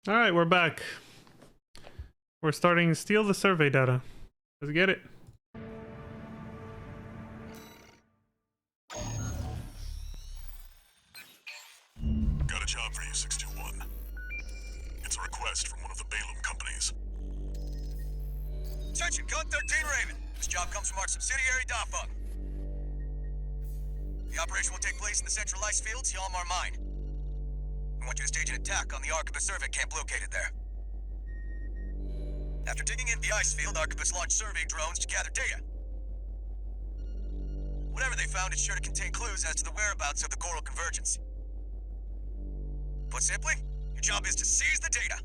All right, we're back. We're starting to steal the survey data. Let's get it. Got a job for you, 621. It's a request from one of the Balaam companies. Attention, Gun 13 Raven. This job comes from our subsidiary, Dafeng. The operation will take place in the central ice fields, Yalmar Mine. We want you to stage an attack on the Arquebus survey camp located there. After digging into the ice field, Arquebus launched survey drones to gather data. Whatever they found is sure to contain clues as to the whereabouts of the coral convergence. Put simply, your job is to seize the data.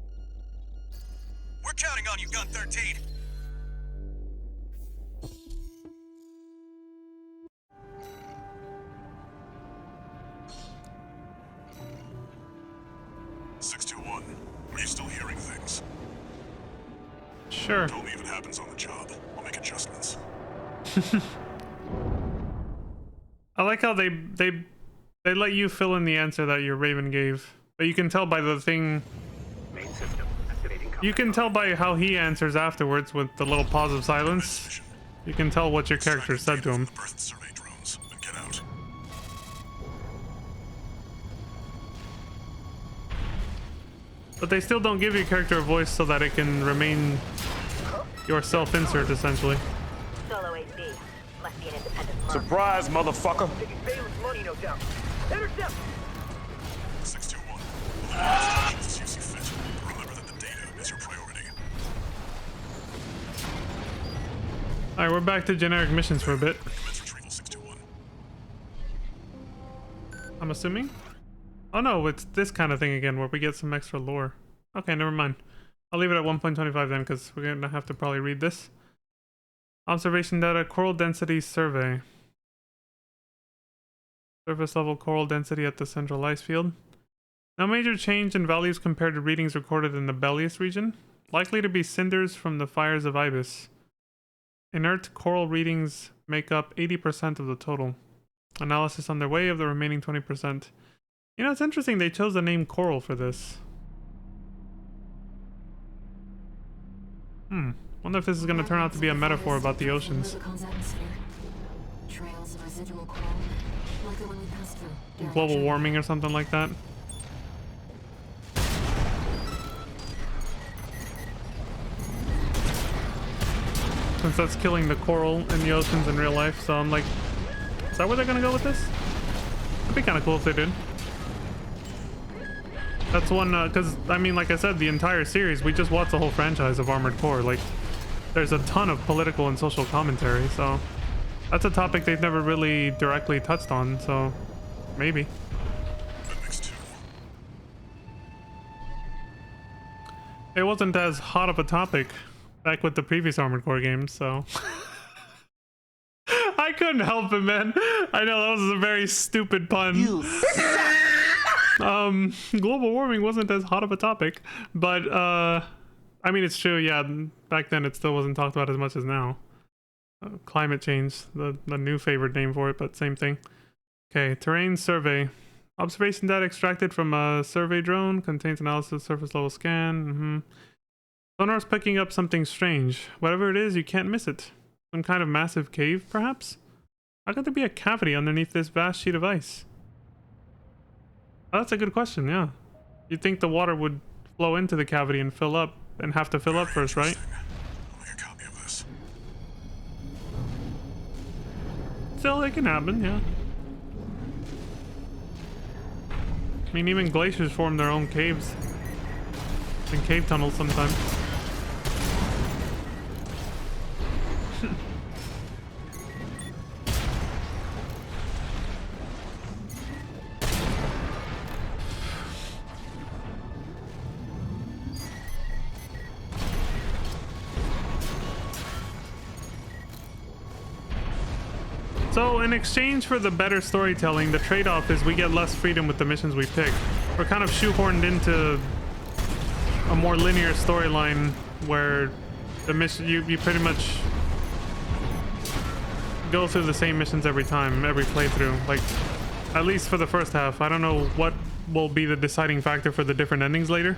We're counting on you, Gun 13. Are you still hearing things? Sure. Tell me if it happens on the job. I'll make adjustments. I like how they let you fill in the answer that your Raven gave, but you can tell by the thing. Main system activating. You can tell by how he answers afterwards with the little pause of silence. You can tell what your character said to him. The birth survey drones and get out. But they still don't give your character a voice so that it can remain your self-insert, essentially. Solo HD. Must be an independent mark. Surprise, motherfucker! Taking Balem's money, no doubt. Intercept! 621. Instructions as you see fit. Remember that the data is your priority. Alright, we're back to generic missions for a bit. Commence retrieval, 621. I'm assuming? Oh no, it's this kind of thing again where we get some extra lore. Okay, never mind. I'll leave it at 1.25 then, because we're gonna have to probably read this. Observation data, coral density survey. Surface level coral density at the central ice field. No major change in values compared to readings recorded in the Bellius region. Likely to be cinders from the fires of Ibis. Inert coral readings make up 80% of the total. Analysis underway of the remaining 20%. You know, it's interesting they chose the name Coral for this. Wonder if this is going to turn out to be a metaphor about the oceans. Rubicon's atmosphere. Trails of residual coral, like the one we passed through. Global warming or something like that. Since that's killing the coral in the oceans in real life, so I'm like, is that where they're going to go with this? It'd be kind of cool if they did. That's one, because, I mean, like I said, the entire series, we just watched the whole franchise of Armored Core. Like, there's a ton of political and social commentary, so that's a topic they've never really directly touched on, so maybe. That makes two. It wasn't as hot of a topic back with the previous Armored Core games, so... I couldn't help it, man. I know, that was a very stupid pun. Global warming wasn't as hot of a topic, but I mean, it's true, yeah, back then it still wasn't talked about as much as now. Climate change, the new favored name for it, but same thing. Okay, terrain survey. Observation data extracted from a survey drone, contains analysis surface level scan. Sonar's picking up something strange. Whatever it is, you can't miss it. Some kind of massive cave, perhaps? How could there be a cavity underneath this vast sheet of ice? Oh, that's a good question, yeah. You'd think the water would flow into the cavity and fill up, and have to fill up first, right? I'll make a copy of this. Still, it can happen, yeah. I mean, even glaciers form their own caves. And cave tunnels sometimes. So, in exchange for the better storytelling, the trade-off is we get less freedom with the missions we pick. We're kind of shoehorned into a more linear storyline where the mission you pretty much go through the same missions every time, every playthrough. Like, at least for the first half. I don't know what will be the deciding factor for the different endings later,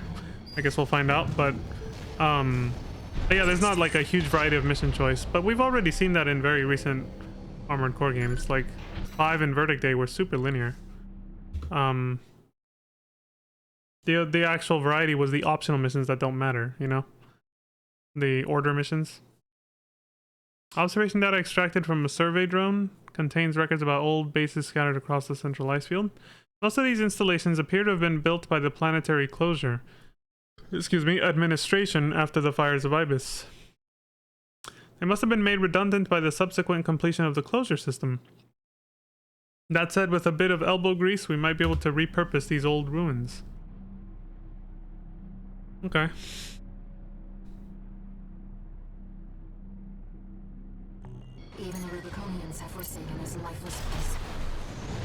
I guess we'll find out. But yeah, there's not like a huge variety of mission choice. But we've already seen that in very recent Armored Core games. Like 5 and Verdict Day were super linear. The actual variety was the optional missions that don't matter, you know? The order missions. Observation data extracted from a survey drone contains records about old bases scattered across the central ice field. Most of these installations appear to have been built by the planetary closure, administration after the fires of Ibis. They must have been made redundant by the subsequent completion of the closure system. That said, with a bit of elbow grease, we might be able to repurpose these old ruins. Okay. Even the Rubiconians have forsaken this lifeless place.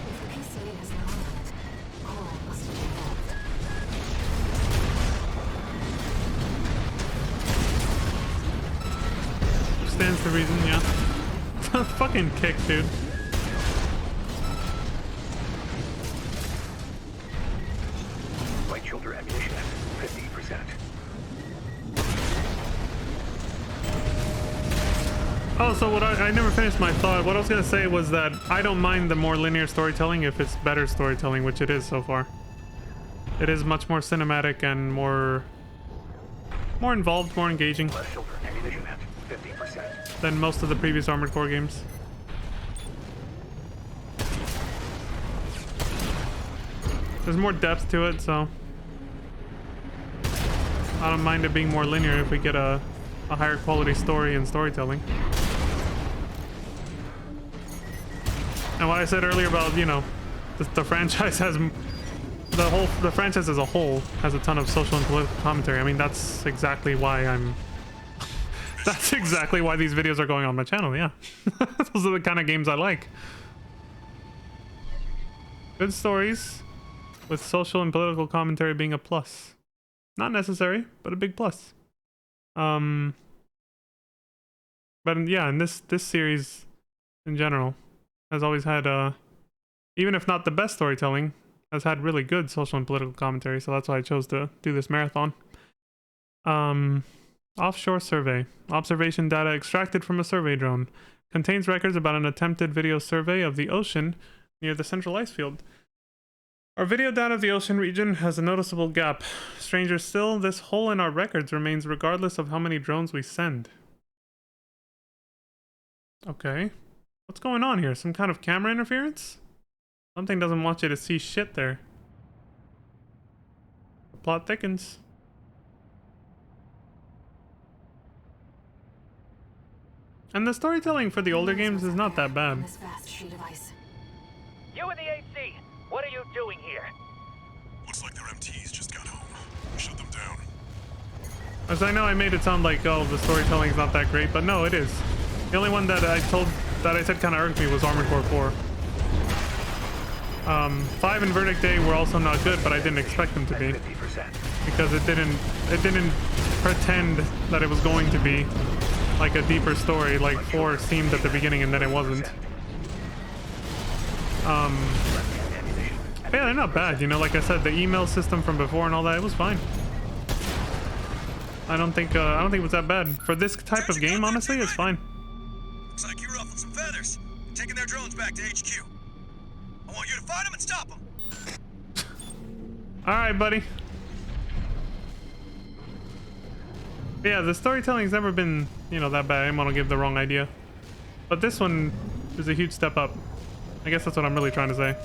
If the PCA has not done it, all must be involved. Stands to reason, yeah. Fucking kick, dude. Right shoulder ammunition at 50%. Oh, so what I never finished my thought. What I was gonna say was that I don't mind the more linear storytelling if it's better storytelling, which it is so far. It is much more cinematic and more involved, more engaging Left shoulder ammunition at 50%. than most of the previous Armored Core games. There's more depth to it, so I don't mind it being more linear if we get a higher quality story and storytelling. And what I said earlier about, you know, the franchise has the franchise as a whole has a ton of social and political commentary. I mean, that's exactly why that's exactly why these videos are going on my channel. Yeah. Those are the kind of games I like. Good stories with social and political commentary being a plus. Not necessary, but a big plus. But yeah, and this series in general has always had even if not the best storytelling, has had really good social and political commentary, so that's why I chose to do this marathon. Offshore survey. Observation data extracted from a survey drone. Contains records about an attempted video survey of the ocean near the central ice field. Our video data of the ocean region has a noticeable gap. Stranger still, this hole in our records remains regardless of how many drones we send. Okay. What's going on here? Some kind of camera interference? Something doesn't want you to see shit there. The plot thickens. And the storytelling for the older games is not that bad. This vast sheet of ice. You in the AC, what are you doing here? Looks like their MTs just got home. Shut them down. As I know I made it sound like, oh, the storytelling's not that great, but no, it is. The only one that I said kind of irked me was Armored Core 4. 5 and Verdict Day were also not good, but I didn't expect them to be. 50%. Because it didn't pretend that it was going to be like a deeper story like 4 seemed at the beginning, and then it wasn't. Yeah, they're not bad, you know, like I said, the email system from before and all that, it was fine. I don't think it was that bad. For this type of game, honestly, it's fine. Looks like you ruffled some feathers. You're taking their drones back to HQ. I want you to find them and stop them. Alright, buddy. Yeah, the storytelling's never been, you know, that bad. I didn't want to give the wrong idea. But this one is a huge step up. I guess that's what I'm really trying to say.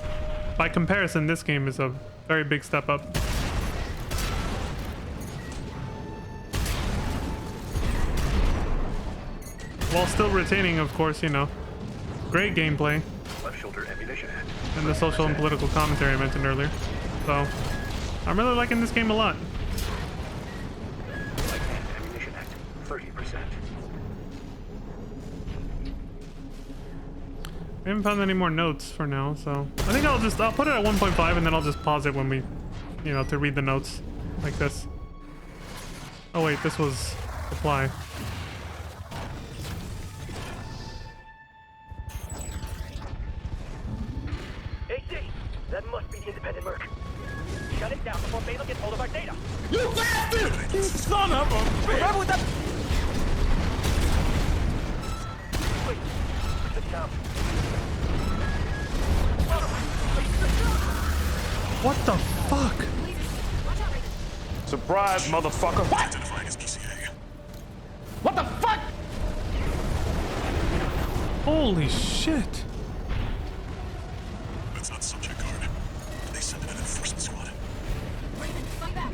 By comparison, this game is a very big step up. While still retaining, of course, you know, great gameplay. Left shoulder ammunition at And the social and political commentary I mentioned earlier. So, I'm really liking this game a lot. right hand ammunition at 30%. We haven't found any more notes for now, so I think I'll put it at 1.5 and then I'll just pause it when we, you know, to read the notes like this. Oh wait, this was supply. AC, that must be the independent merc. Shut it down before Balaam gets hold of our data. You fast You son of a bitch! With that. What the fuck? Surprise, motherfucker! What? Identifying as PCA. What the fuck? Holy shit. That's not subject guard. Did they send in an enforcement squad? Raven, fight back.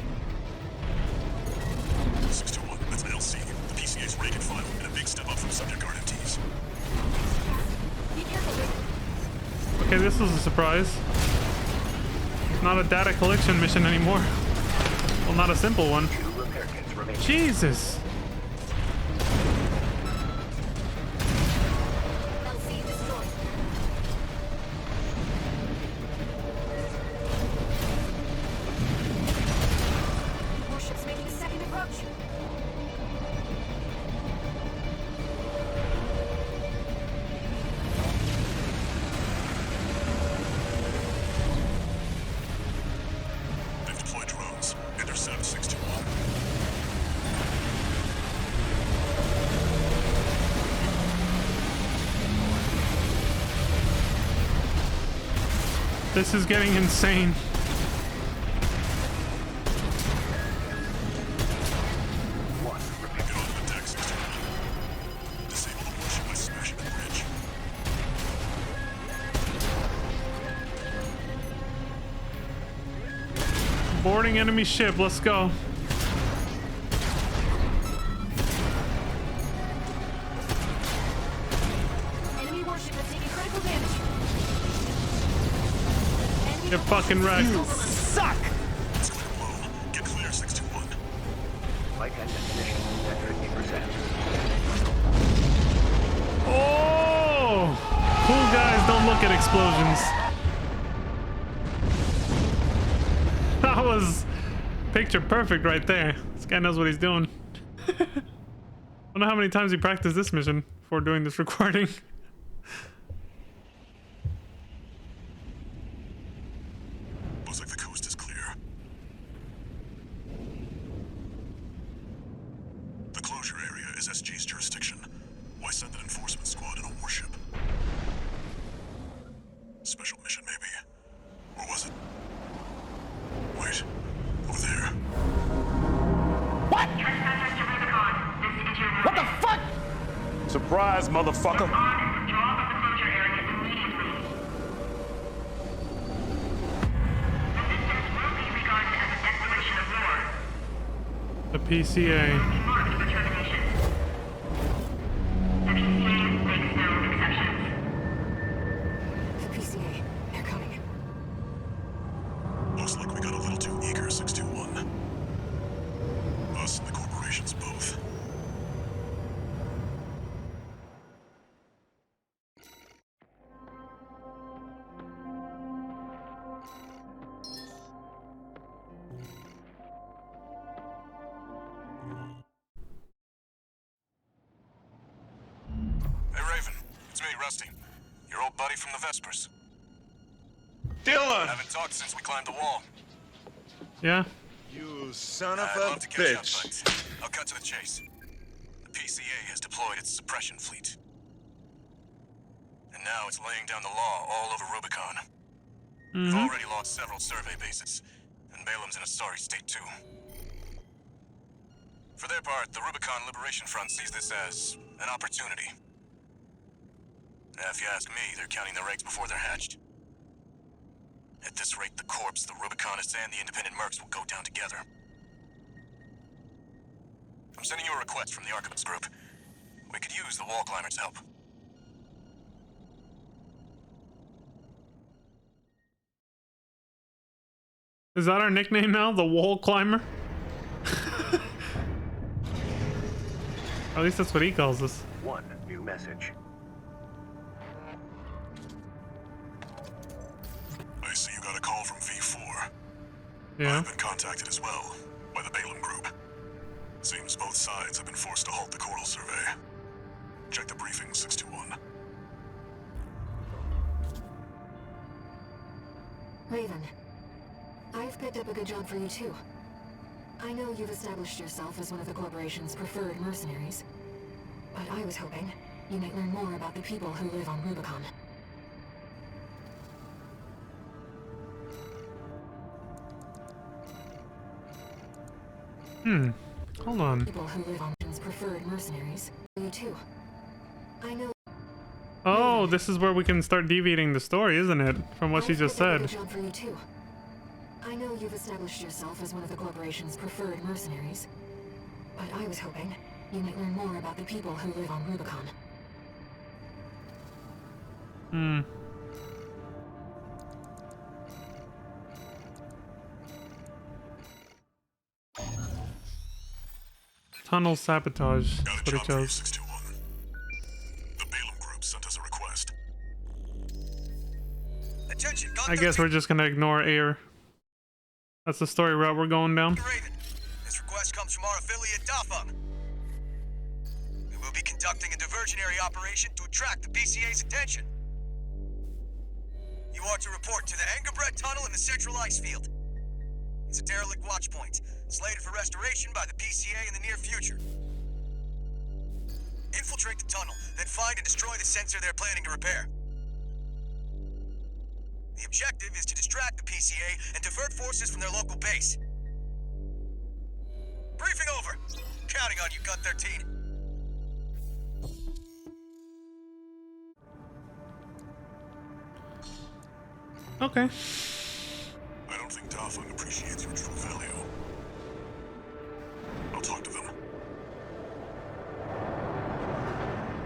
621, that's an LC. The PCA's Reagan file, and a big step up from subject guard MTs. Be careful, Raven. Okay, this was a surprise. It's not a data collection mission anymore. Well, not a simple one. 2 repair kits remain. Jesus. LC destroyed. Warships making a second approach. They've deployed drones. Intercept 621. This is getting insane. One repair. Get onto the deck, 621. Disable the warship by smashing the bridge. Boarding enemy ship, let's go. Enemy warship is taking critical damage. Enemy Get fucking wrecked. Suck! It's clear below. Get clear, 621. Light and ammunition at 50%. Oh! Cool guys don't look at explosions. That was picture perfect right there. This guy knows what he's doing. I don't know how many times he practiced this mission before doing this recording. Looks like the coast is clear. The closure area is SG's jurisdiction. Why send an enforcement squad in a warship? Special mission, maybe. Or was it? Wait. Over there. What? What the fuck? Surprise, motherfucker! The PCA. The PCA. They're coming. Looks like we got a little too eager, 621. Us and the corporations both. Hey, Raven. It's me, Rusty. Your old buddy from the Vespers. Dylan! Haven't talked since we climbed the wall. Yeah? You son of I'd a love to catch bitch. up, but I'll cut to the chase. The PCA has deployed its suppression fleet. And now it's laying down the law all over Rubicon. We've already lost several survey bases, and Balam's in a sorry state too. For their part, the Rubicon Liberation Front sees this as an opportunity. Now, if you ask me, they're counting their eggs before they're hatched. At this rate, the Corps, the Rubiconists, and the independent mercs will go down together. I'm sending you a request from the Archivist Group. We could use the wall climbers' help. Is that our nickname now? The wall climber? At least that's what he calls us. One new message. I see you got a call from V4. Yeah. I've been contacted as well by the Balam Group. Seems both sides have been forced to halt the coral survey. Check the briefing, 621. Raven, I've picked up a good job for you too. I know you've established yourself as one of the corporation's preferred mercenaries, but I was hoping you might learn more about the people who live on Rubicon. Hold on. People who live on Rubicons preferred mercenaries. You too. I know. Oh, this is where we can start deviating the story, isn't it? From what she just said. Good job for you too. I know you've established yourself as one of the corporation's preferred mercenaries, but I was hoping you might learn more about the people who live on Rubicon. Tunnel sabotage. Got a That's what job it for you, shows. 621. The Balaam Group sent us a request. Attention, Gun I guess we're just gonna ignore air. That's the story route we're going down. Raven. This request comes from our affiliate Dafeng. We will be conducting a diversionary operation to attract the PCA's attention. You are to report to the Engelbrecht Tunnel in the Central Ice Field. It's a derelict watch point, slated for restoration by the PCA in the near future. Infiltrate the tunnel, then find and destroy the sensor they're planning to repair. The objective is to distract the PCA and divert forces from their local base. Briefing over. Counting on you, Gun 13. Okay. I don't think Dafeng appreciates your true value. I'll talk to them.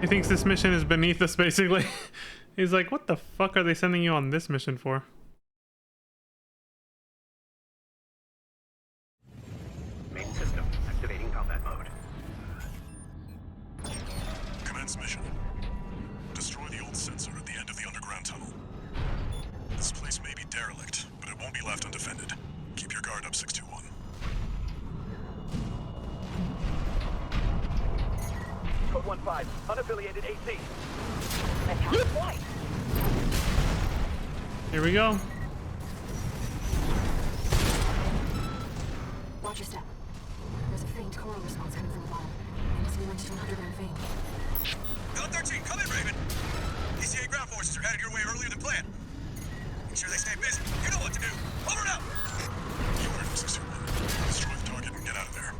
He thinks this mission is beneath us, basically. He's like, what the fuck are they sending you on this mission for? Main system activating combat mode. Commence mission. Destroy the old sensor at the end of the underground tunnel. This place may be derelict, but it won't be left undefended. Keep your guard up, 621. Code 1-5, unaffiliated AC. Here we go. Watch your step. There's a faint coral response coming from the bottom. It must be linked to an underground vein. Gun 13, come in, Raven. PCA ground forces are headed your way earlier than planned. Make sure they stay busy. You know what to do. Over and out. You heard him, 621. Destroy the target and get out of there.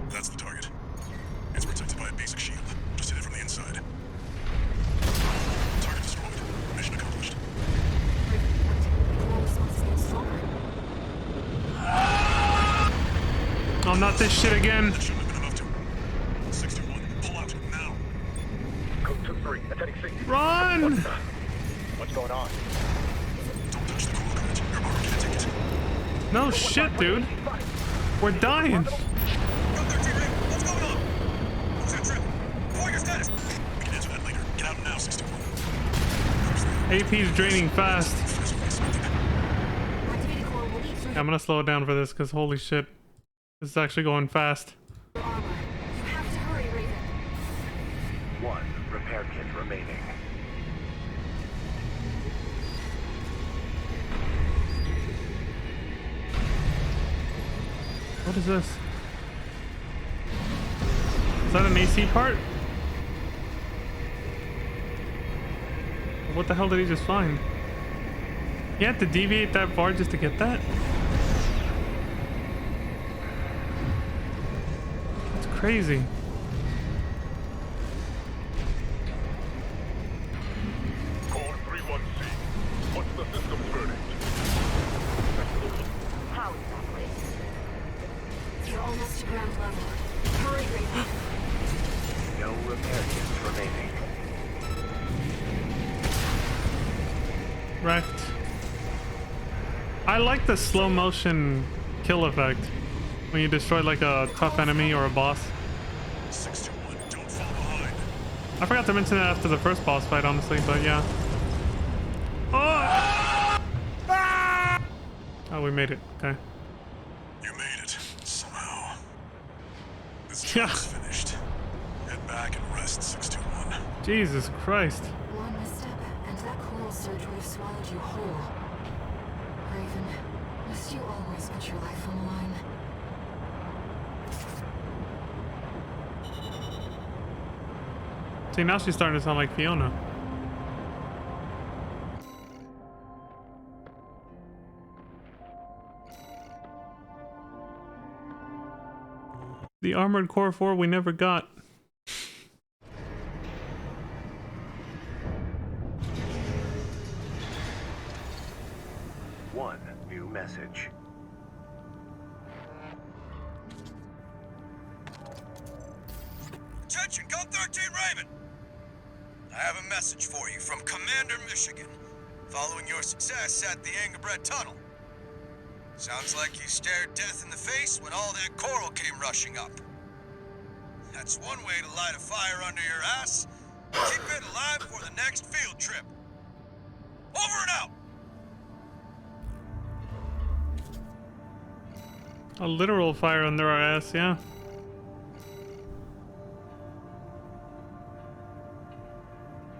That's the target. It's protected by a basic shield. Just hit it from the inside. Target destroyed. Mission accomplished. The coral response is getting stronger. Oh, not this shit again. That shouldn't have been enough to. 621, pull out now. Code 2-3, attending C. Run! What's going on? Don't touch the cool current. Your armor can't take it. No shit, dude. We're dying. Gun 13, Raven, what's going on? Who's that trip? Report your status. We can answer that later. Get out now, 621. AP's draining fast. Faster than expected. Activated coral will eat through I'm gonna slow it down for this, because holy shit. This is actually going fast. your armor. You have to hurry, Raven. One repair kit remaining. What is this? Is that an AC part? What the hell did he just find? You had to deviate that far just to get that? That's crazy. Code 31C. What's the system's verdict? How exactly? You're almost to ground level. Hurry, Raven. No repair kits remaining. Wrecked. I like the slow motion kill effect when you destroy like a tough enemy or a boss. I forgot to mention that after the first boss fight, honestly, but yeah. Oh! Oh, we made it. Okay. You made it, somehow. This Yeah. job's finished. Head back and rest, 621. Jesus Christ. One misstep, and that coral surge would have swallowed you whole. Raven, must you always put your life on the line? See, now she's starting to sound like Fiona. The Armored Core 4 we never got. One new message. Attention, Gun 13 Raven! I have a message for you from Commander Michigan, following your success at the Angerbred Tunnel. Sounds like you stared death in the face when all that coral came rushing up. That's one way to light a fire under your ass. Keep it alive for the next field trip. Over and out! A literal fire under our ass, yeah.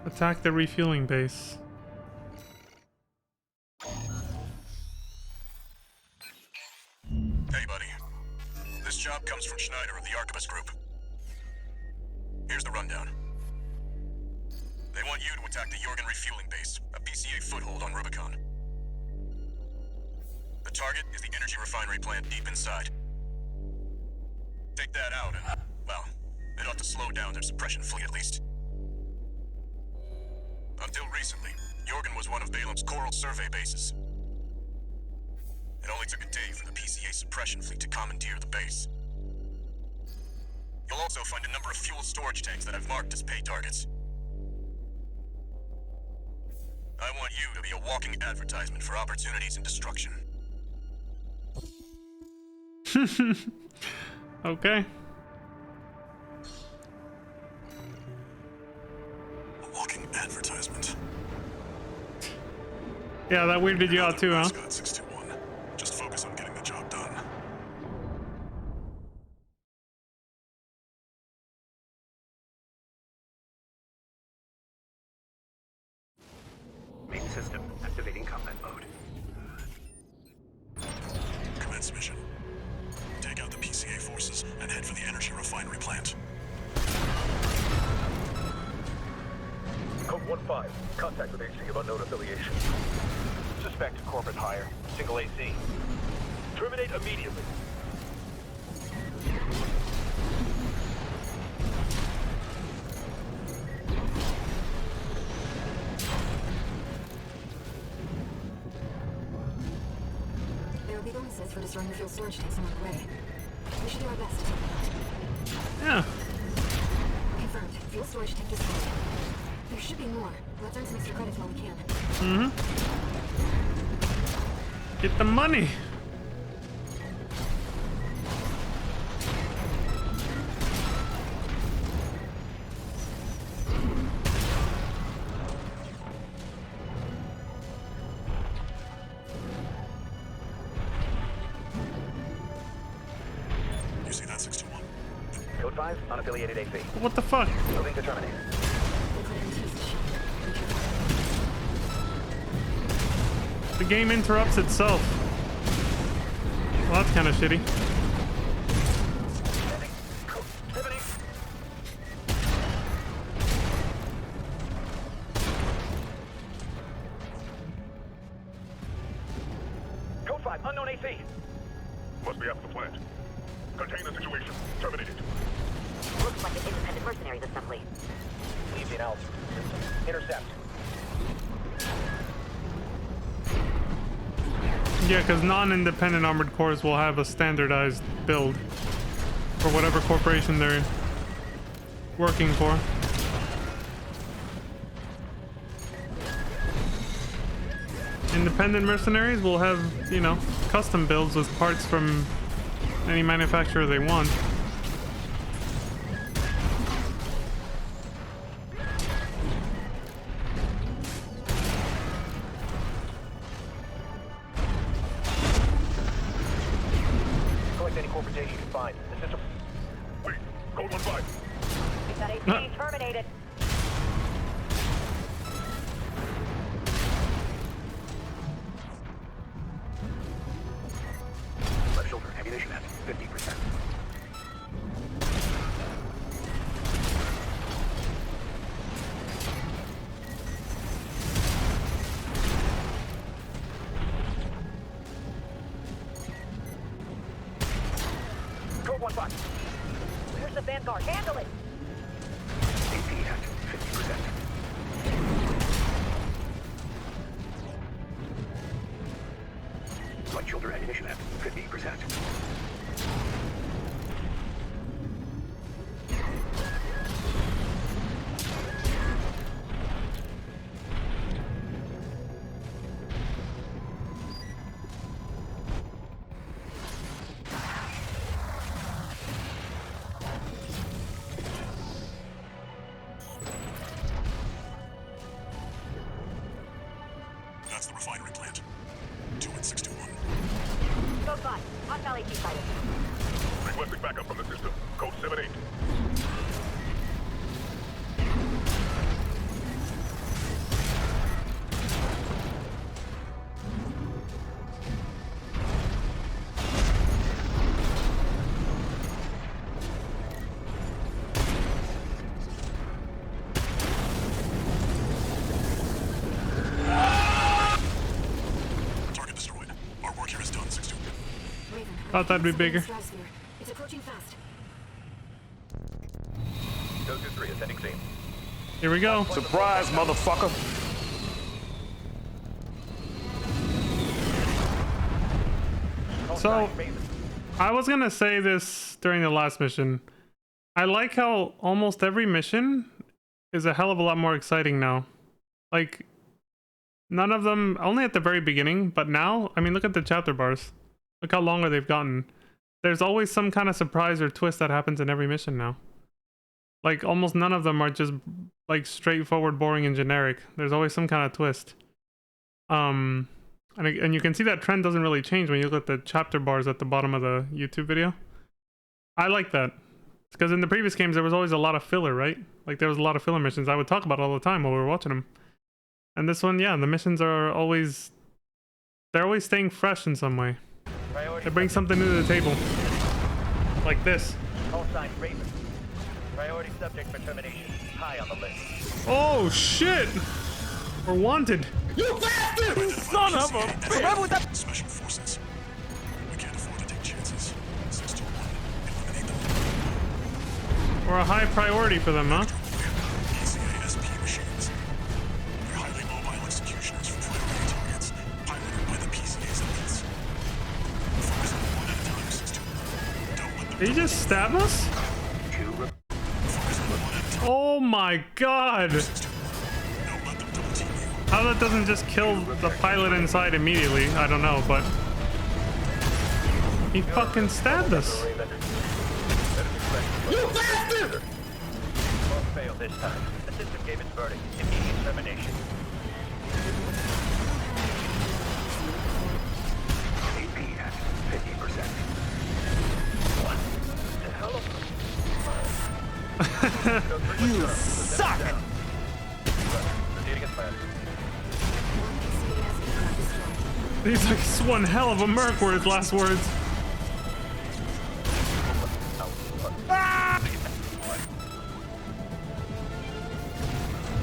Attack the refueling base. Hey, buddy. This job comes from Schneider of the Archibus Group. Here's the rundown. They want you to attack the Jorgen refueling base, a PCA foothold on Rubicon. The target is the energy refinery plant deep inside. Take that out and, well, it ought to slow down their suppression fleet at least. Until recently, Jorgen was one of Balam's coral survey bases. It only took a day for the PCA suppression fleet to commandeer the base. You'll also find a number of fuel storage tanks that I've marked as pay targets. I want you to be a walking advertisement for opportunities and destruction. Okay. A walking advertisement. Yeah, that weirded you out too, huh? Scott 621. Just focus on getting the job done. Main system activating combat mode. Commence mission. Take out the PCA forces and head for the energy refinery plant. Code 1-5. Contact with AC of unknown affiliation. Suspect corporate hire. Single AC. Terminate immediately. There will be bonuses for destroying the fuel storage tanks along the way. We should do our best to take them out. Yeah. Confirmed. Fuel storage tank destroyed. There should be more. Let's earn some extra credits while we can. Mm-hmm. Get the money. You see that, 621? Code 5, unaffiliated AC. What the fuck? Moving to terminate. The game interrupts itself. Well, that's kind of shitty. Code 5, unknown AC. Must be after the plant. Contain the situation. Terminate it. Looks like an independent mercenaries assembly. Legion Alpha. Intercept. Yeah, because non-independent armored cores will have a standardized build for whatever corporation they're working for. Independent mercenaries will have, you know, custom builds with parts from any manufacturer they want. That AC terminated. Left shoulder ammunition at 50%. Code 1-5. Where's the Vanguard? Handle it! AP at 50%. Right shoulder ammunition at 50%. That's the refinery plant. 21621. Code 5. Hostile AC sighted. Requesting backup from the system. Code 78. Target destroyed. Our work here is done, 6-2. Raven, Thought that'd be bigger. stratosphere. It's approaching fast. 023 ascending scene. Here we go. Surprise, motherfucker. So, I was gonna say this during the last mission. I like how almost every mission is a hell of a lot more exciting now. Like, none of them, only at the very beginning, but now, I mean, look at the chapter bars. Look how longer they've gotten. There's always some kind of surprise or twist that happens in every mission now. Like, almost none of them are just, like, straightforward, boring, and generic. There's always some kind of twist. And you can see that trend doesn't really change when you look at the chapter bars at the bottom of the YouTube video. I like that. Because in the previous games, there was always a lot of filler, right? Like, there was a lot of filler missions I would talk about all the time while we were watching them. And this one, yeah, the missions are always... They're always staying fresh in some way. They bring something new to the table. Like this. Call sign Raven. Priority subject for termination. High on the list. Oh, shit! We're wanted. You bastard! Son of a... Remember with that... Special forces. We can't afford to take chances. 621. Eliminate them. We're a high priority for them, huh? PCA-SP machines. They're highly mobile executioners for priority targets, piloted by the PCA's elites. Focus on one at a time, 621. Don't let them... Did he just stab us? Focus on one at a time. Oh my god! 621. Don't let them double team you. How that doesn't just kill the pilot inside immediately, I don't know, but... He fucking stabbed us. You bastard! Won't fail this time. The system gave its verdict. Immediate termination. AP at 50%. What the hell? You suck! Proceeding as planned. He's like one hell of a merc were his last words.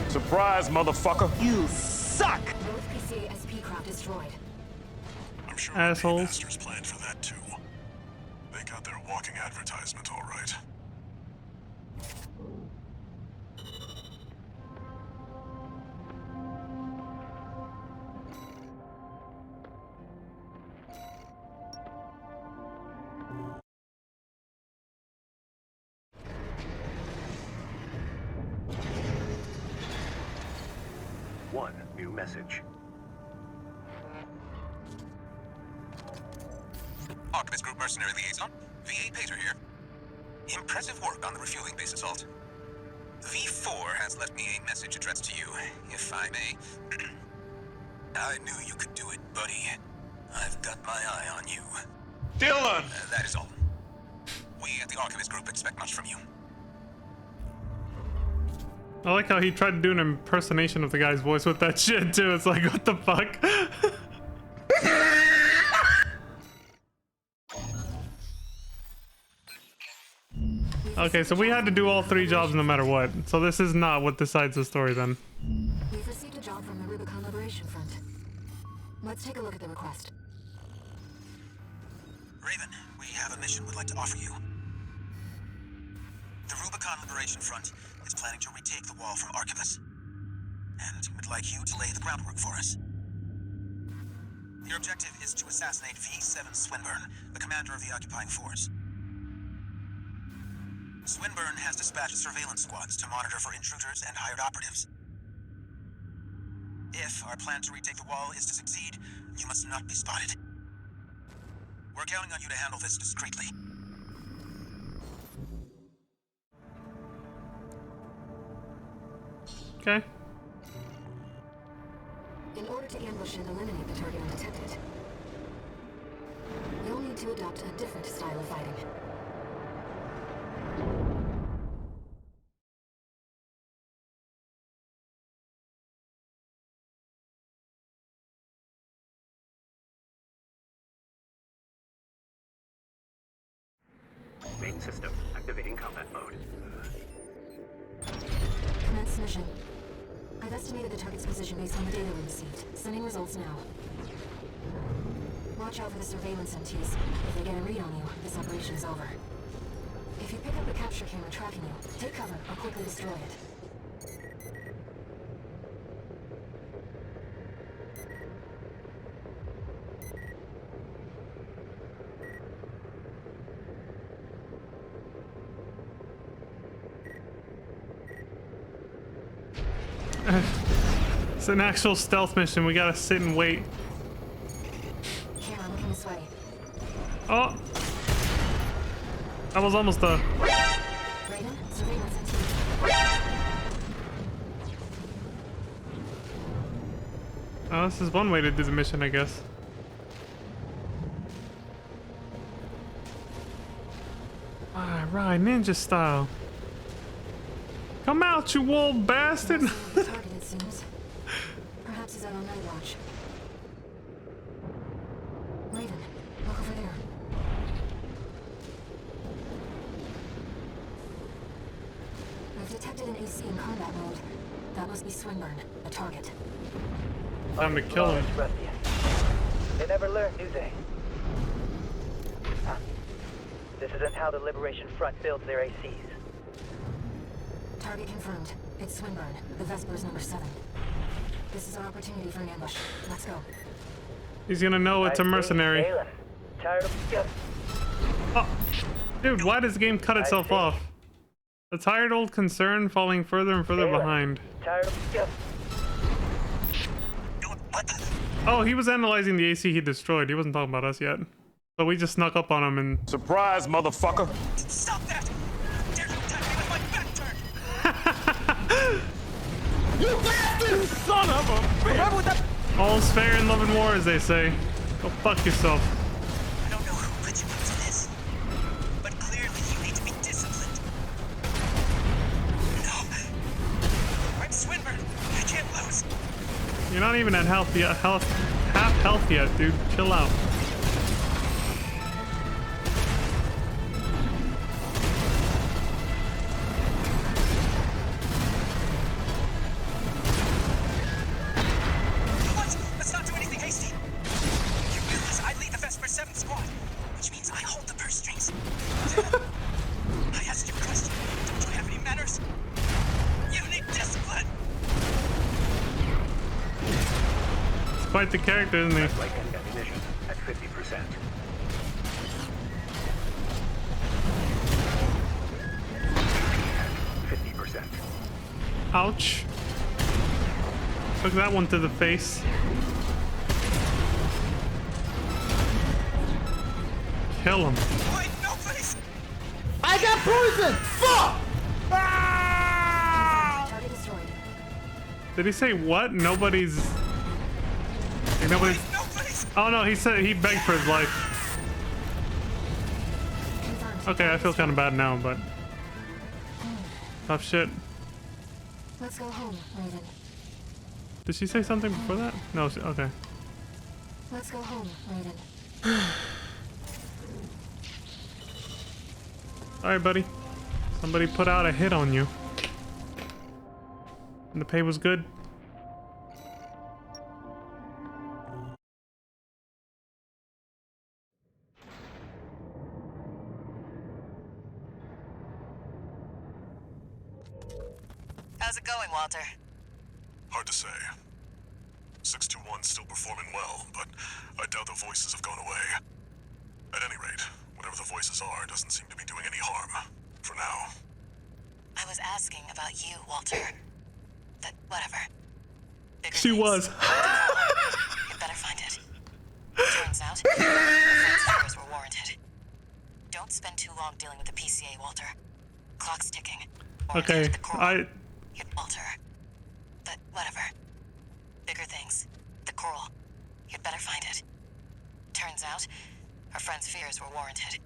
Surprise, motherfucker. You suck! Both PCA SP craft destroyed. I'm sure Assholes. the masters planned for that too. They got their walking advertisement all right. One new message. Archivist Group Mercenary Liaison, V.A. Pater here. Impressive work on the refueling base assault. V4 has left me a message addressed to you, if I may. I knew you could do it, buddy. I've got my eye on you. Dylan! That is all. We at the Archivist Group expect much from you. I like how he tried to do an impersonation of the guy's voice with that shit too. It's like, what the fuck? Okay, so we had to do all 3 jobs no matter what. So this is not what decides the story then. We've received a job from the Rubicon Liberation Front. Let's take a look at the request. Raven, we have a mission we'd like to offer you. The Rubicon Liberation Front is planning to retake the wall from Archivus, and we'd like you to lay the groundwork for us. Your objective is to assassinate V7 Swinburne, the commander of the occupying force. Swinburne has dispatched surveillance squads to monitor for intruders and hired operatives. If our plan to retake the wall is to succeed, you must not be spotted. We're counting on you to handle this discreetly. Okay. In order to ambush and eliminate the target undetected, you'll need to adopt a different style of fighting. Main system activating combat mode. Commence mission. I've estimated the target's position based on the data we received. Sending results now. Watch out for the surveillance MTs. If they get a read on you, this operation is over. If you pick up a capture camera tracking you, take cover or quickly destroy it. It's an actual stealth mission. We gotta sit and wait. Camera looking this way. Oh! That was almost a... Raven, surveillance MT. Oh, this is one way to do the mission, I guess. Alright, ninja style. Come out, you old bastard! Target, it seems. Perhaps he's out on night watch. Raven, look over there. I've detected an AC in combat mode. That must be Swinburne, a target. Time to kill him. Rusty. They never learn, do they? Huh? This isn't how the Liberation Front builds their ACs. Target confirmed. It's Swinburne, the Vespers number 7. This is our opportunity for an ambush. Let's go. He's gonna know it's a mercenary. Galen. Tired of... Yep. Oh, dude, why does the game cut itself off? A tired old concern falling further and further Galen. behind. Tired of... Yep. What the? Oh, he was analyzing the AC he destroyed. He wasn't talking about us yet. So we just snuck up on him and... Surprise, motherfucker. Stop that! Dare you attack me with my back turned! You bastard! Son of a... Remember what that... All's fair in love and war, as they say. Go fuck yourself. I don't know who put you into this, but clearly you need to be disciplined. No. I'm Swinburne. I can't lose. You're not even at half health yet, dude. Chill out. What? Let's not do anything hasty. You realize I lead the Vesper 7 squad, which means I hold the purse strings. I asked you a question. Don't you have any manners? You need discipline. It's quite the character, isn't he? Flight and ammunition at 50%. At 50%. Ouch. Took that one to the face. Kill him. Wait, no, please. I got poison! Fuck! Target destroyed. Did he say what? Nobody's... Like, nobody's... No, please. Oh no, he said he begged for his life. Confirmed. Okay, I feel kind of bad now, but... Tough shit. Let's go home, Raven. Did she say something before that? No, okay. Let's go home, Raven. Alright, buddy. Somebody put out a hit on you. And the pay was good. How's it going, Walter? Hard to say. 621's still performing well, but I doubt the voices have gone away. At any rate, whatever the voices are doesn't seem to be doing any harm. For now. I was asking about you, Walter. But whatever. Bigger She things. was. You better find it. Turns out, friend's fears were warranted. Don't spend too long dealing with the PCA, Walter. Clock's ticking. Okay, Walter. But whatever. Bigger things. The coral. You'd better find it. Turns out, our friend's fears were warranted.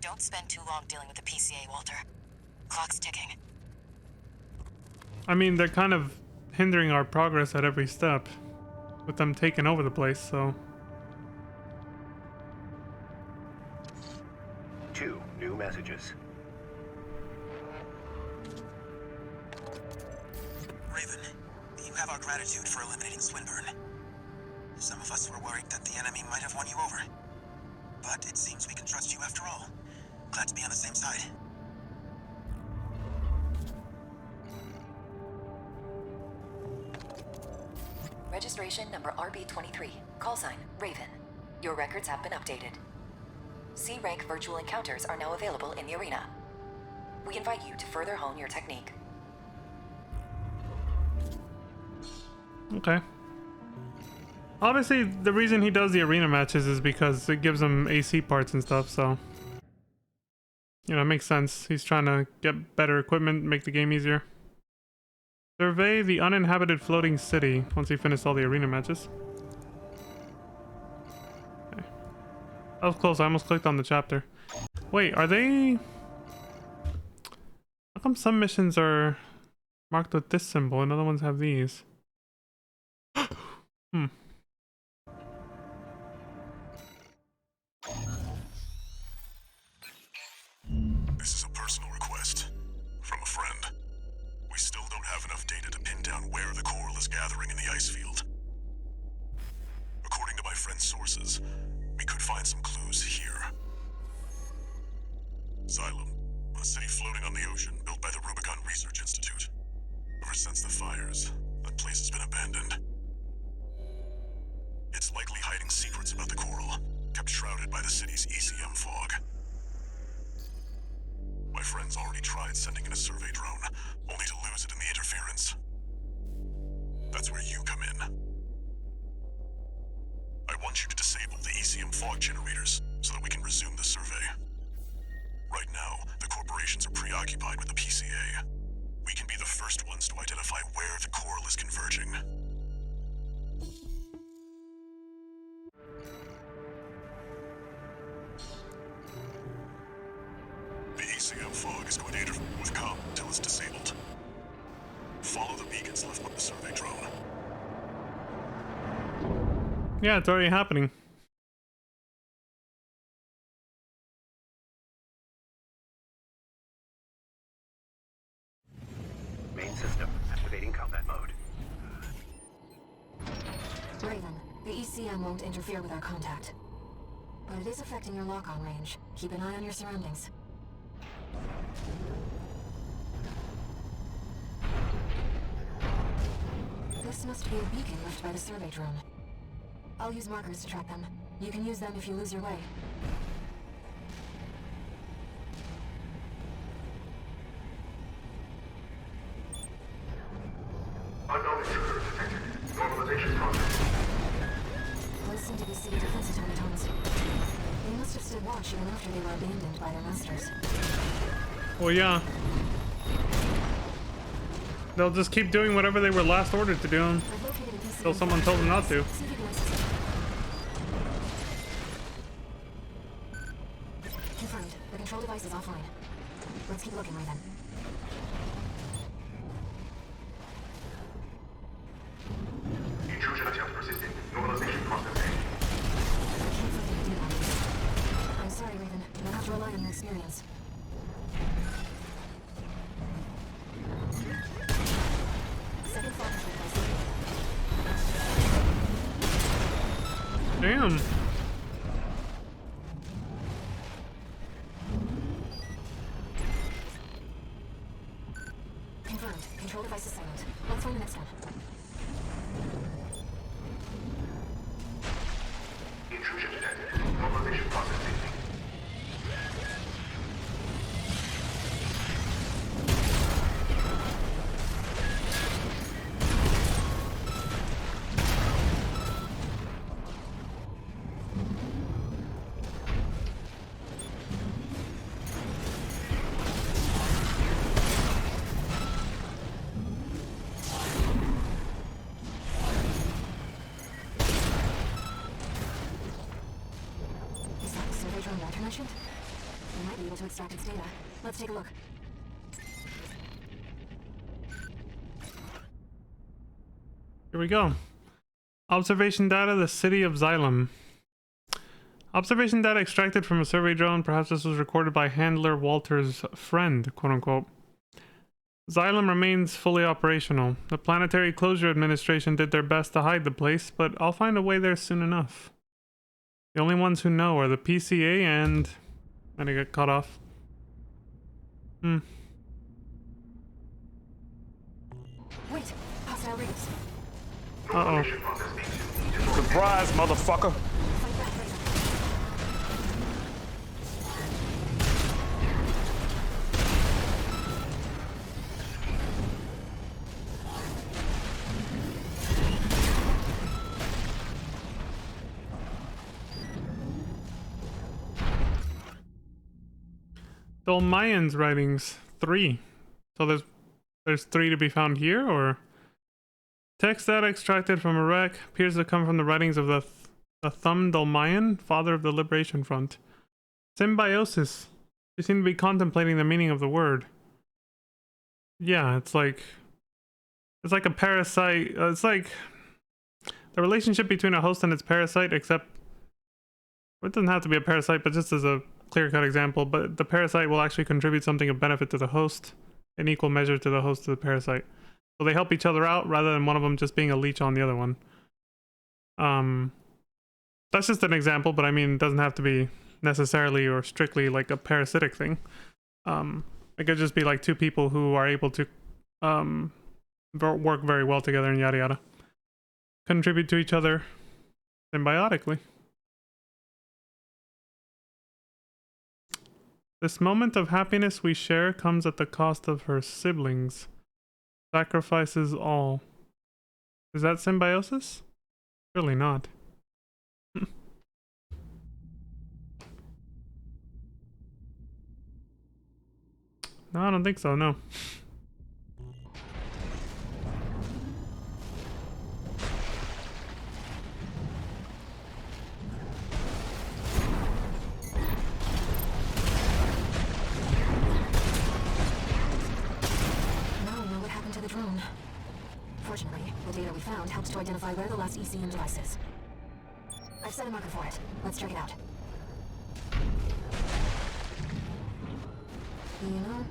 Don't spend too long dealing with the PCA, Walter. Clock's ticking. I mean, they're kind of hindering our progress at every step with them taking over the place, so. 2 new messages. Raven, you have our gratitude for eliminating Swinburne. Some of us were worried that the enemy might have won you over. But it seems we can trust you after all. Glad to be on the same side. Registration number RB23. Call sign, Raven. Your records have been updated. C-rank virtual encounters are now available in the arena. We invite you to further hone your technique. Okay. Obviously, the reason he does the arena matches is because it gives him AC parts and stuff, so. You know, it makes sense. He's trying to get better equipment, make the game easier. Survey the uninhabited floating city once he finished all the arena matches. Okay. That was close. I almost clicked on the chapter. Wait, are they... How come some missions are marked with this symbol and other ones have these? Hmm. This is a personal request from a friend. We still don't have enough data to pin down where the coral is gathering in the ice field. According to my friend's sources, we could find some clues here. Xylem, a city floating on the ocean built by the Rubicon Research Institute. Ever since the fires, that place has been abandoned. It's likely hiding secrets about the coral, kept shrouded by the city's ECM fog. My friend's already tried sending in a survey drone, only to lose it in the interference. That's where you come in. I want you to disable the ECM fog generators so that we can resume the survey. Right now, the corporations are preoccupied with the PCA. We can be the first ones to identify where the coral is converging. The ECM fog is going to interfere with comm until it's disabled. Follow the beacons left by the survey drone. Yeah, it's already happening. Main system activating combat mode. Raven, the ECM won't interfere with our contact. But it is affecting your lock-on range. Keep an eye on your surroundings. This must be a beacon left by the survey drone. I'll use markers to track them. You can use them if you lose your way. Unknown intruder detected. Normalization process. Listen to the city defense automatons. They must have stood watch even after they were abandoned by their masters. Well, yeah. They'll just keep doing whatever they were last ordered to do until someone told them not to. Confirmed. The control device is offline. Let's keep looking, Raven. experience. Second floor has been Damn. confirmed. Control device is silent. Let's find the next one. Intrusion detected. Normalization process beginning. Is that the survey drone Walter mentioned? We might be able to extract its data. Let's take a look. Here we go. Observation data, the city of Xylem. Observation data extracted from a survey drone. Perhaps this was recorded by Handler Walter's friend, quote unquote. Xylem remains fully operational. The Planetary Closure Administration did their best to hide the place, but I'll find a way there soon enough. The only ones who know are the PCA and I got cut off. Wait, hostile rings. Uh-oh. Surprise, motherfucker. Fight back, Raven. Dolmayan's writings, 3. So there's 3 to be found here, or? Text data extracted from a wreck appears to come from the writings of the Thumb Dolmayan, father of the Liberation Front. Symbiosis. You seem to be contemplating the meaning of the word. Yeah, it's like a parasite. It's like the relationship between a host and its parasite, except it doesn't have to be a parasite, but just as a clear-cut example, but the parasite will actually contribute something of benefit to the host, in equal measure to the host of the parasite. So they help each other out rather than one of them just being a leech on the other one. That's just an example, but I mean, it doesn't have to be necessarily or strictly like a parasitic thing. It could just be like two people who are able to work very well together and yada yada. Contribute to each other symbiotically. This moment of happiness we share comes at the cost of her siblings. Sacrifices all. Is that symbiosis? Surely not. No, I don't think so, no. Fortunately, the data we found helps to identify where the last ECM device is. I've set a marker for it. Let's check it out. You know,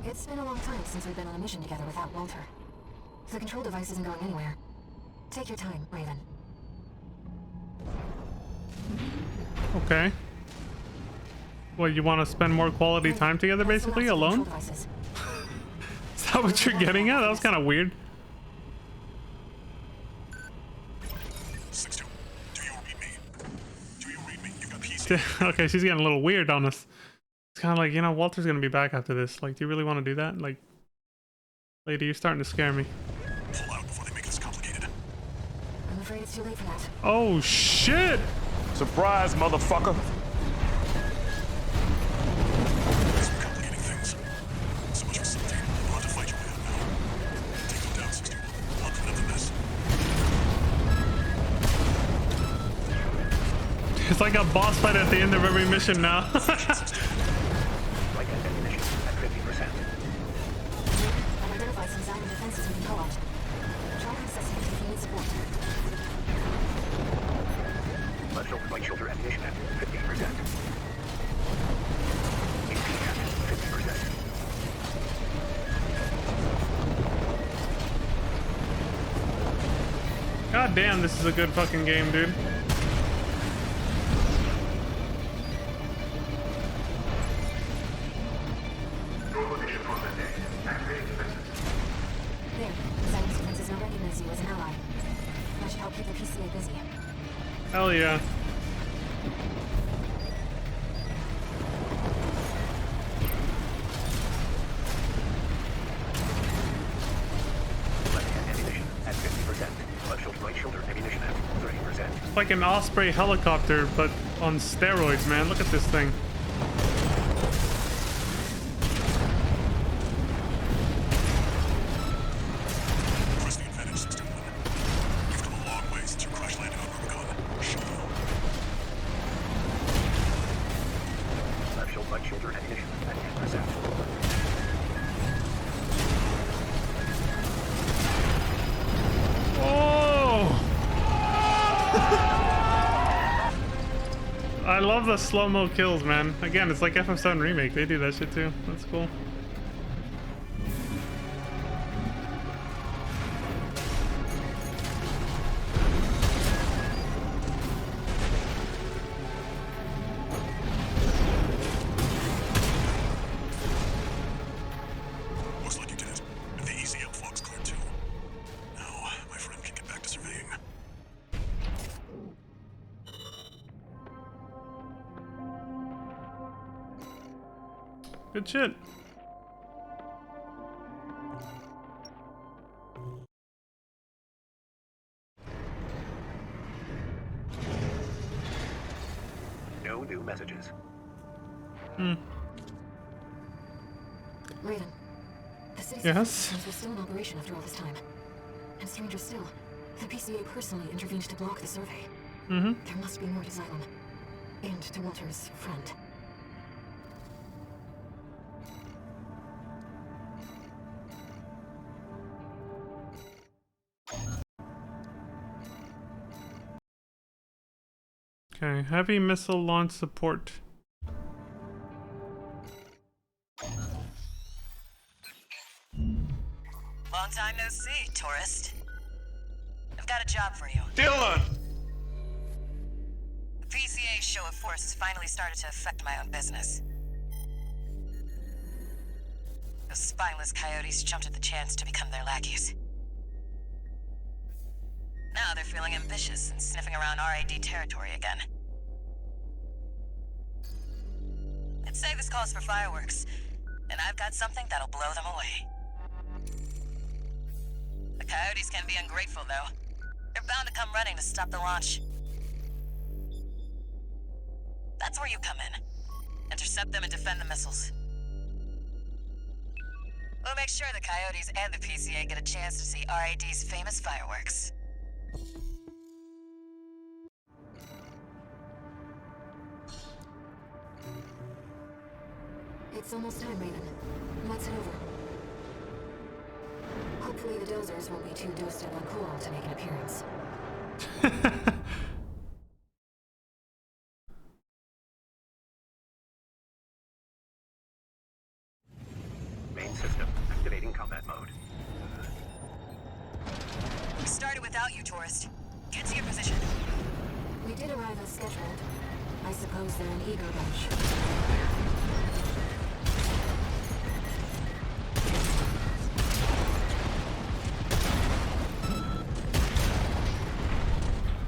it's been a long time since we've been on a mission together without Walter. The control device isn't going anywhere. Take your time, Raven. Okay. Well, you want to spend more quality time together, basically, alone? Is that what you're getting at? That was kind of weird. Okay, she's getting a little weird on us. It's kind of like, you know, Walter's gonna be back after this. Like, do you really want to do that? Like, lady, you're starting to scare me. Pull out before they make this complicated. I'm afraid it's too late for that. Oh shit! Surprise, motherfucker! Some complicating things. So much for something. You'll have to fight your way out now. Take them down, sister. I'll clean up the mess. It's like a boss fight at the end of every mission now. Flight ammunition at 50%. I've identified some Xylem defenses we can call out. Try accessing it if you need support. Left shoulder, right shoulder ammunition at 50%. God damn, this is a good fucking game, dude. There, Silence defenses now recognize you as an ally. That should help keep the PCA busy. Hell yeah. Ammunition at 50%. Left shoulder, right shoulder ammunition at 30%. It's like an Osprey helicopter, but on steroids, man. Look at this thing. Trust the advantage system, women. You've come a long way since your crash landing on Rubicon. Show them. Left shoulder, right shoulder ammunition at 10%. Oh! I love the slow-mo kills, man. Again, it's like FF7 Remake. They do that shit too. That's cool. Looks like you did it. The ECM fog's cleared too. Now, my friend can get back to surveying. Good shit. No new messages. Raven, the city's Yes? systems were still in operation after all this time. And stranger still, the PCA personally intervened to block the survey. Mm-hmm. There must be more to Xylem. And to Walter's friend. Okay, heavy missile launch support. Long time no see, tourist. I've got a job for you. Dylan! The PCA's show of force has finally started to affect my own business. Those spineless coyotes jumped at the chance to become their lackeys. Now they're feeling ambitious and sniffing around RAD territory again. I'd say this calls for fireworks, and I've got something that'll blow them away. The coyotes can be ungrateful, though. They're bound to come running to stop the launch. That's where you come in. Intercept them and defend the missiles. We'll make sure the coyotes and the PCA get a chance to see RAD's famous fireworks. It's almost time, Raven. Let's head over. Hopefully the dozers won't be too dosed up on coral to make an appearance. Main system activating combat mode. We started without you, tourist. Get to your position. We did arrive as scheduled. I suppose they're an eager bunch.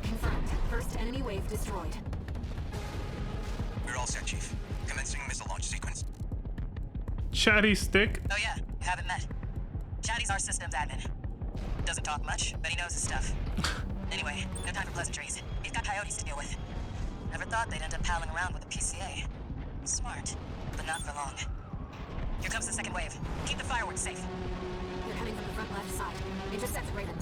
Confirmed. First enemy wave destroyed. We're all set, Chief. Commencing missile launch sequence. Chatty stick. Oh yeah, you haven't met. Chatty's our systems admin. Doesn't talk much, but he knows his stuff. Anyway, no time for pleasantries. He's got coyotes to deal with. Never thought they'd end up palling around with the PCA. Smart, but not for long. Here comes the second wave. Keep the fireworks safe. They're coming from the front left side. Intercept Raven.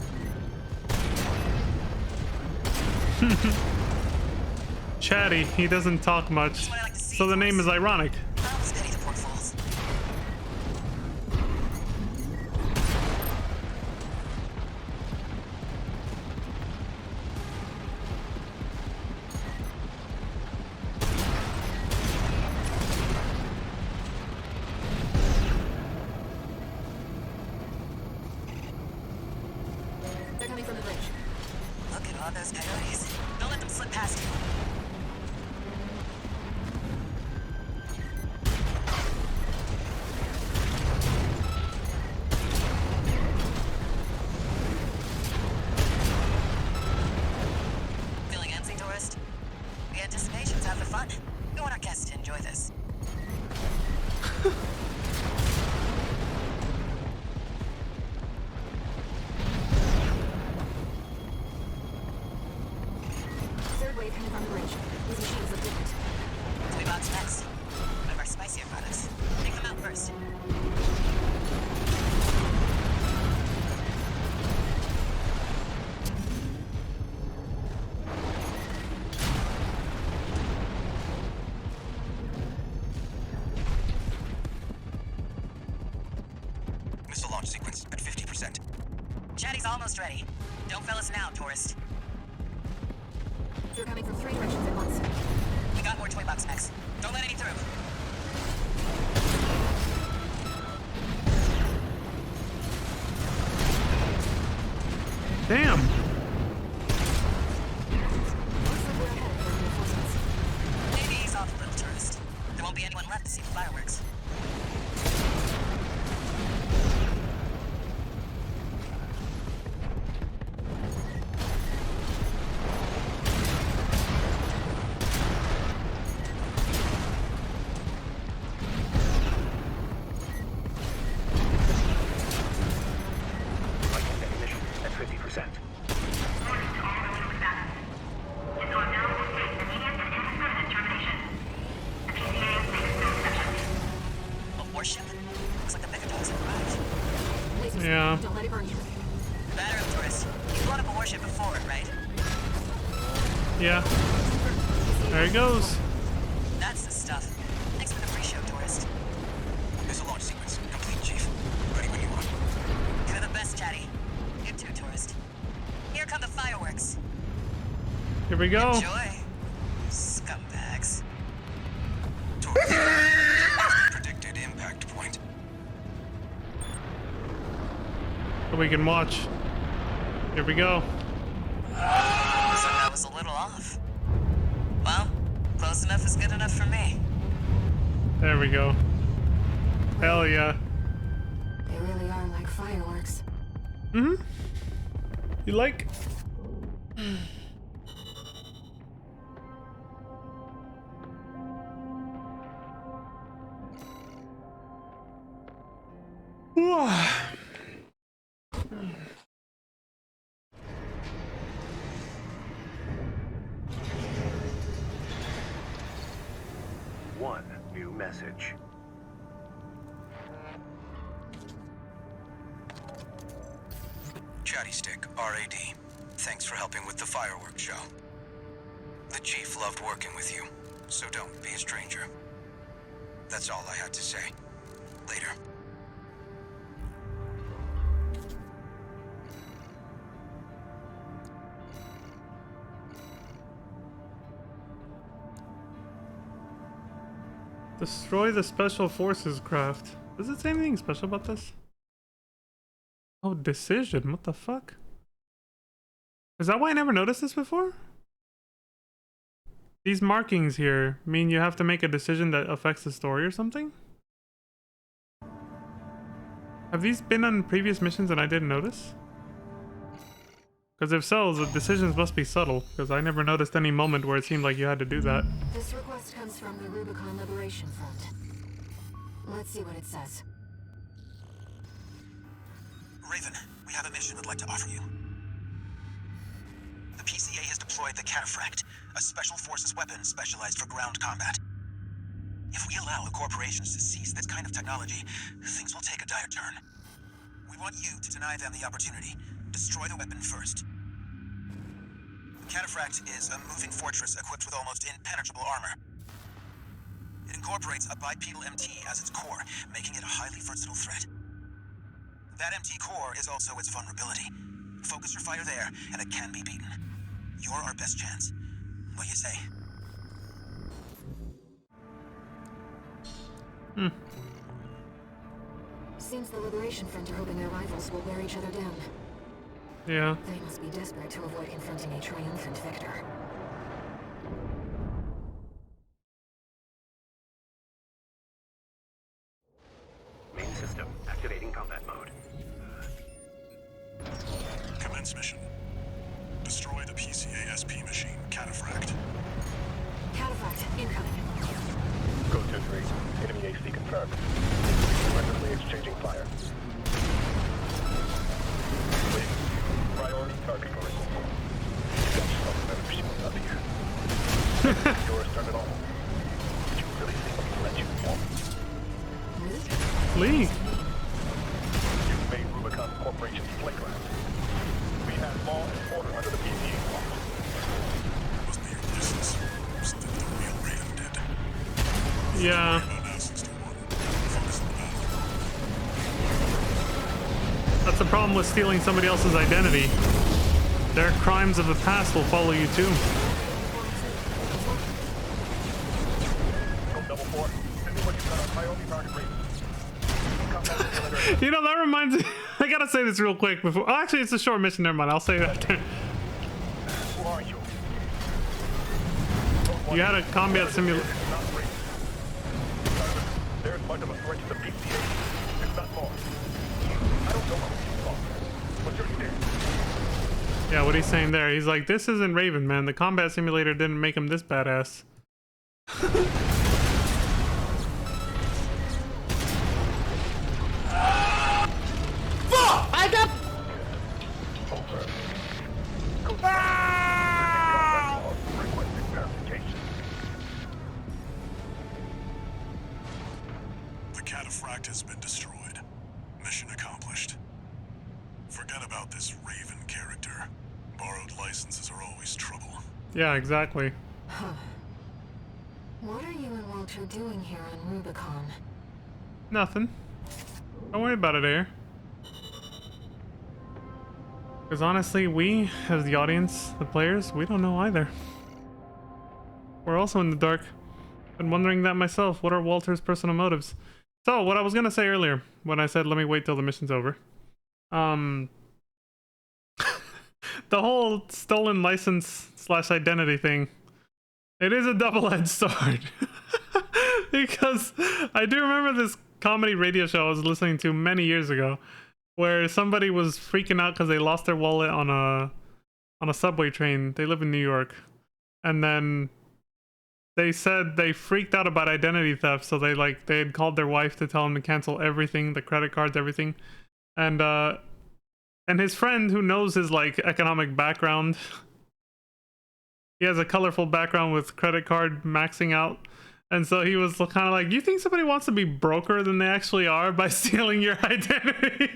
Chatty, he doesn't talk much. What I like to see, So the name is ironic. I'll steady the portfolios. They're coming from the bridge. saw those coyotes. Don't let them slip past you. Feeling antsy, tourist? The anticipation's half the fun. We want our guests to enjoy this. Third wave coming from the bridge. These machines look different. Toy box next. One of our spicier products. Take them out first. Missile launch sequence at 50%. Chatty's almost ready. Don't fail us now, tourist. They're coming from 3 directions at once. We got more toy box next. Don't let any through. Damn. Looks like we're ahead of the reinforcements. Maybe ease off a little, tourist. There won't be anyone left to see the fireworks. Flight ignition at 50%. A warship? Looks like the bigger dogs have arrived. Lasers. Yeah. Don't let it burn you. Batter up, tourist. You've blown up a warship before, right? Yeah. There he goes. That's the stuff. Thanks for the pre-show, tourist. Missile launch sequence complete, Chief. Ready when you are. You're the best, Chatty. You too, tourist. Here come the fireworks. Here we go. Enjoy. Scumbags. Predicted impact point. So we can watch. Here we go. So that was a little off. Well, close enough is good enough for me. There we go. Hell yeah. They really are like fireworks. Mm-hmm. You like? One new message. Chatty Stick, RAD. Thanks for helping with the fireworks show. The Chief loved working with you, so don't be a stranger. That's all I had to say. Later. Destroy the Special Forces craft. Does it say anything special about this? Oh, decision. What the fuck? Is that why I never noticed this before? These markings here mean you have to make a decision that affects the story or something? Have these been on previous missions and I didn't notice? Because if so, the decisions must be subtle, because I never noticed any moment where it seemed like you had to do that. This request comes from the Rubicon Liberation Front. Let's see what it says. Raven, we have a mission we'd like to offer you. The PCA has deployed the Cataphract, a special forces weapon specialized for ground combat. If we allow the corporations to seize this kind of technology, things will take a dire turn. We want you to deny them the opportunity. Destroy the weapon first. The Cataphract is a moving fortress equipped with almost impenetrable armor. It incorporates a bipedal MT as its core, making it a highly versatile threat. That MT core is also its vulnerability. Focus your fire there, and it can be beaten. You're our best chance. What do you say? Seems the Liberation Front are hoping their rivals will wear each other down. Yeah. They must be desperate to avoid confronting a triumphant victor. Main system activating combat mode. Commence mission. Destroy the PCA SP machine, Cataphract. Cataphract, incoming. Go 10-3. Enemy AC confirmed. Rapidly exchanging fire. Wait. Priority target course. Got yourself a better shield up here. Yours turned it on. Did you really think we let you walk? Lee. You've made Rubicon Corporation's playground. We have law and order under the PCA law. Must be your license. Something the real Raven did. Yeah. That's the problem with stealing somebody else's identity. Their crimes of the past will follow you too. Double 4. Send me what you've got on priority target rate. You know, that reminds me. I gotta say this real quick before. Oh, actually, it's a short mission. Never mind. I'll say that. Who are you? You had a combat simulator. There's much of a threat to the PCA. If not more. I don't know how you talk. What's your stance? Yeah, what he's saying there. He's like, this isn't Raven, man. The combat simulator didn't make him this badass. I got. The Cataphract has been destroyed. Mission accomplished. Forget about this Raven character. Borrowed licenses are always trouble. Yeah, exactly. Huh. What are you and Walter doing here on Rubicon? Nothing. Don't worry about it, Air. Because honestly, we, as the audience, the players, we don't know either. We're also in the dark. Been wondering that myself. What are Walter's personal motives? So, what I was gonna say earlier, when I said let me wait till the mission's over. The whole stolen license / identity thing. It is a double-edged sword. Because I do remember this comedy radio show I was listening to many years ago, where somebody was freaking out because they lost their wallet on a subway train. They live in New York. And then they said they freaked out about identity theft, so they had called their wife to tell them to cancel everything, the credit cards, everything. And his friend, who knows his economic background, he has a colorful background with credit card maxing out. And so he was kind of like, you think somebody wants to be broker than they actually are by stealing your identity?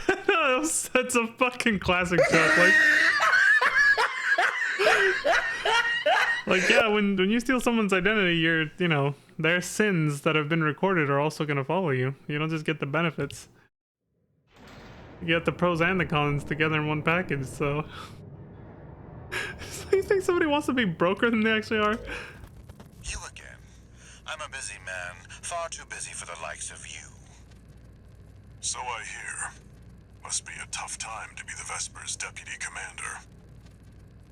That's a fucking classic joke. Like, yeah, when you steal someone's identity, their sins that have been recorded are also going to follow you. You don't just get the benefits. You get the pros and the cons together in one package, so... So you think somebody wants to be broker than they actually are? You again. I'm a busy man, far too busy for the likes of you. So I hear. Must be a tough time to be the Vesper's deputy commander.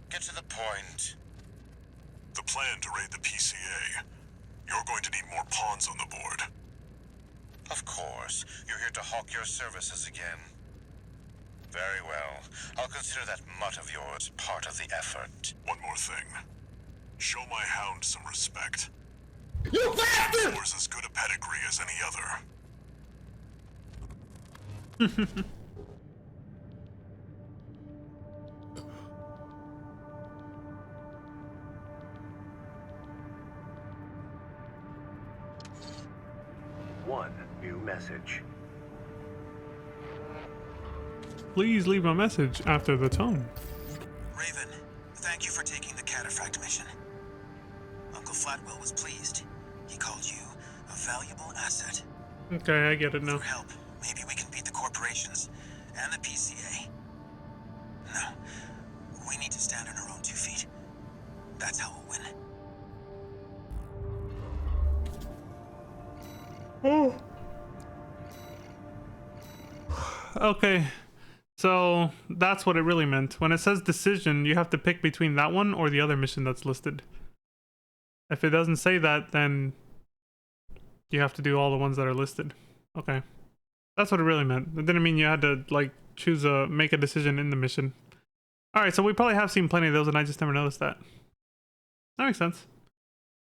Get to the point. The plan to raid the PCA. You're going to need more pawns on the board. Of course. You're here to hawk your services again. Very well. I'll consider that mutt of yours part of the effort. One more thing. Show my hound some respect. You bastard! Yours as good a pedigree as any other. One new message. Please leave a message after the tone. Raven, thank you for taking the Cataphract mission. Uncle Flatwell was pleased. He called you a valuable asset. Okay, I get it now. With your help, maybe we can beat the corporations and the PCA. No, we need to stand on our own 2 feet. That's how we'll win. Okay, So that's what it really meant. When it says decision, you have to pick between that one or the other mission that's listed. If it doesn't say that, then you have to do all the ones that are listed. Okay. That's what it really meant. It didn't mean you had to, like, make a decision in the mission. Alright, so we probably have seen plenty of those and I just never noticed that. That makes sense.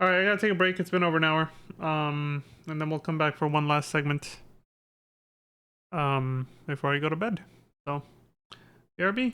Alright, I gotta take a break. It's been over an hour. And then we'll come back for one last segment. Before I go to bed. So, BRB.